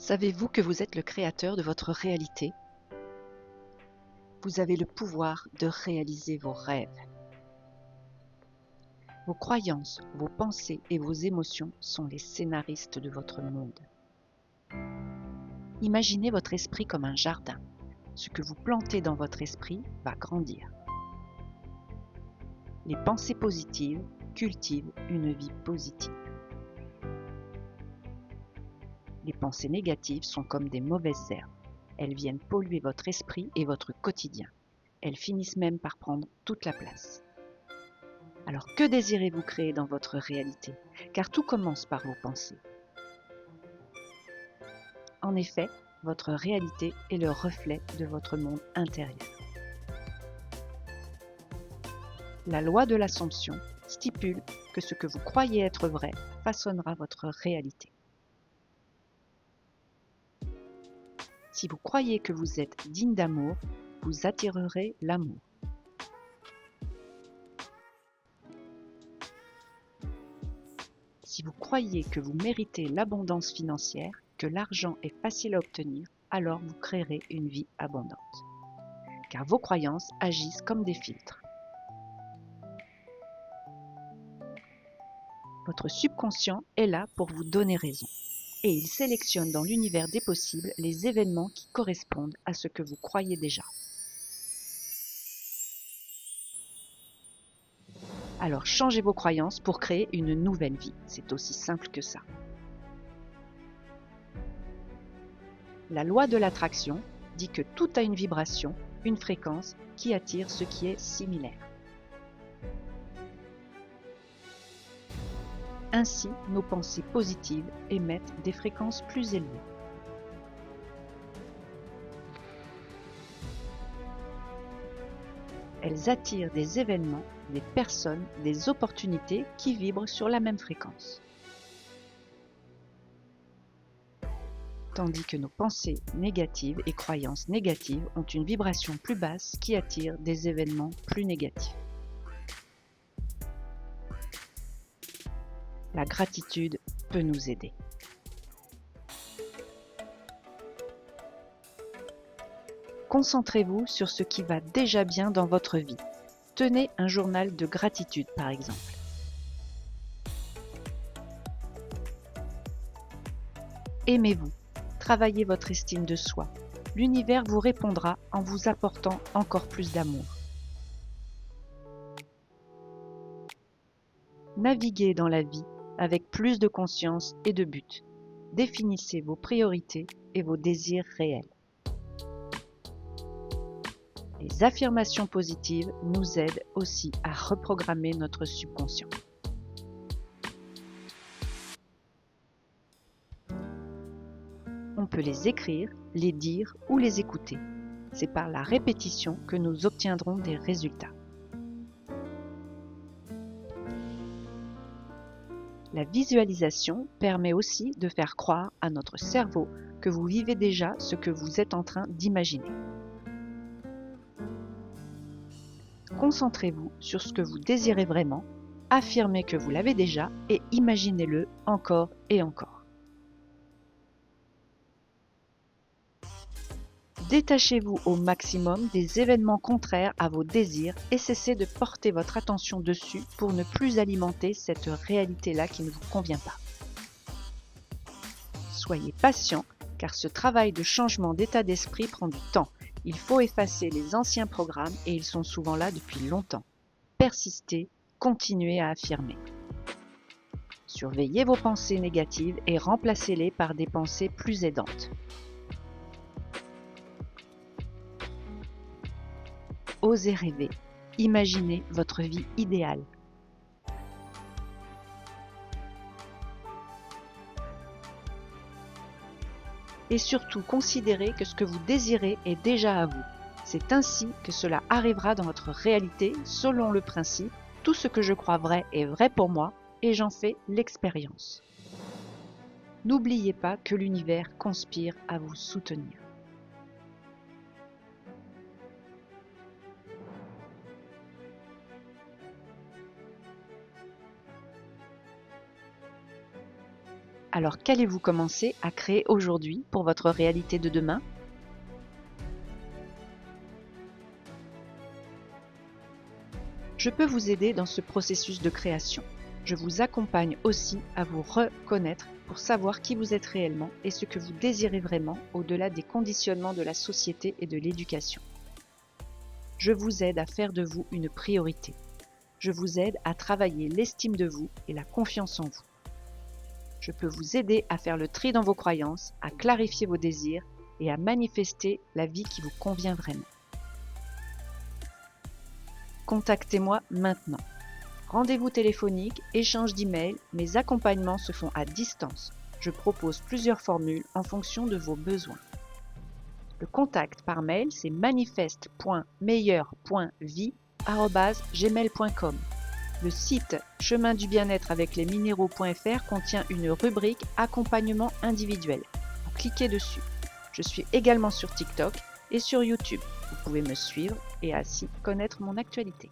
Savez-vous que vous êtes le créateur de votre réalité? Vous avez le pouvoir de réaliser vos rêves. Vos croyances, vos pensées et vos émotions sont les scénaristes de votre monde. Imaginez votre esprit comme un jardin. Ce que vous plantez dans votre esprit va grandir. Les pensées positives cultivent une vie positive. Les pensées négatives sont comme des mauvaises herbes. Elles viennent polluer votre esprit et votre quotidien. Elles finissent même par prendre toute la place. Alors que désirez-vous créer dans votre réalité? Car tout commence par vos pensées. En effet, votre réalité est le reflet de votre monde intérieur. La loi de l'Assomption stipule que ce que vous croyez être vrai façonnera votre réalité. Si vous croyez que vous êtes digne d'amour, vous attirerez l'amour. Si vous croyez que vous méritez l'abondance financière, que l'argent est facile à obtenir, alors vous créerez une vie abondante. Car vos croyances agissent comme des filtres. Votre subconscient est là pour vous donner raison. Et il sélectionne dans l'univers des possibles les événements qui correspondent à ce que vous croyez déjà. Alors changez vos croyances pour créer une nouvelle vie. C'est aussi simple que ça. La loi de l'attraction dit que tout a une vibration, une fréquence qui attire ce qui est similaire. Ainsi, nos pensées positives émettent des fréquences plus élevées. Elles attirent des événements, des personnes, des opportunités qui vibrent sur la même fréquence. Tandis que nos pensées négatives et croyances négatives ont une vibration plus basse qui attire des événements plus négatifs. La gratitude peut nous aider. Concentrez-vous sur ce qui va déjà bien dans votre vie. Tenez un journal de gratitude, par exemple. Aimez-vous. Travaillez votre estime de soi. L'univers vous répondra en vous apportant encore plus d'amour. Naviguez dans la vie avec plus de conscience et de but. Définissez vos priorités et vos désirs réels. Les affirmations positives nous aident aussi à reprogrammer notre subconscient. On peut les écrire, les dire ou les écouter. C'est par la répétition que nous obtiendrons des résultats. La visualisation permet aussi de faire croire à notre cerveau que vous vivez déjà ce que vous êtes en train d'imaginer. Concentrez-vous sur ce que vous désirez vraiment, affirmez que vous l'avez déjà et imaginez-le encore et encore. Détachez-vous au maximum des événements contraires à vos désirs et cessez de porter votre attention dessus pour ne plus alimenter cette réalité-là qui ne vous convient pas. Soyez patient car ce travail de changement d'état d'esprit prend du temps. Il faut effacer les anciens programmes et ils sont souvent là depuis longtemps. Persistez, continuez à affirmer. Surveillez vos pensées négatives et remplacez-les par des pensées plus aidantes. Osez rêver, imaginez votre vie idéale. Et surtout, considérez que ce que vous désirez est déjà à vous. C'est ainsi que cela arrivera dans votre réalité selon le principe « tout ce que je crois vrai est vrai pour moi et j'en fais l'expérience ». N'oubliez pas que l'univers conspire à vous soutenir. Alors qu'allez-vous commencer à créer aujourd'hui pour votre réalité de demain ? Je peux vous aider dans ce processus de création. Je vous accompagne aussi à vous reconnaître pour savoir qui vous êtes réellement et ce que vous désirez vraiment au-delà des conditionnements de la société et de l'éducation. Je vous aide à faire de vous une priorité. Je vous aide à travailler l'estime de vous et la confiance en vous. Je peux vous aider à faire le tri dans vos croyances, à clarifier vos désirs et à manifester la vie qui vous convient vraiment. Contactez-moi maintenant. Rendez-vous téléphonique, échange d'emails, mes accompagnements se font à distance. Je propose plusieurs formules en fonction de vos besoins. Le contact par mail, c'est manifeste.meilleur.vie@gmail.com. Le site chemin du bien-être avec les minéraux.fr contient une rubrique accompagnement individuel. Vous cliquez dessus. Je suis également sur TikTok et sur YouTube. Vous pouvez me suivre et ainsi connaître mon actualité.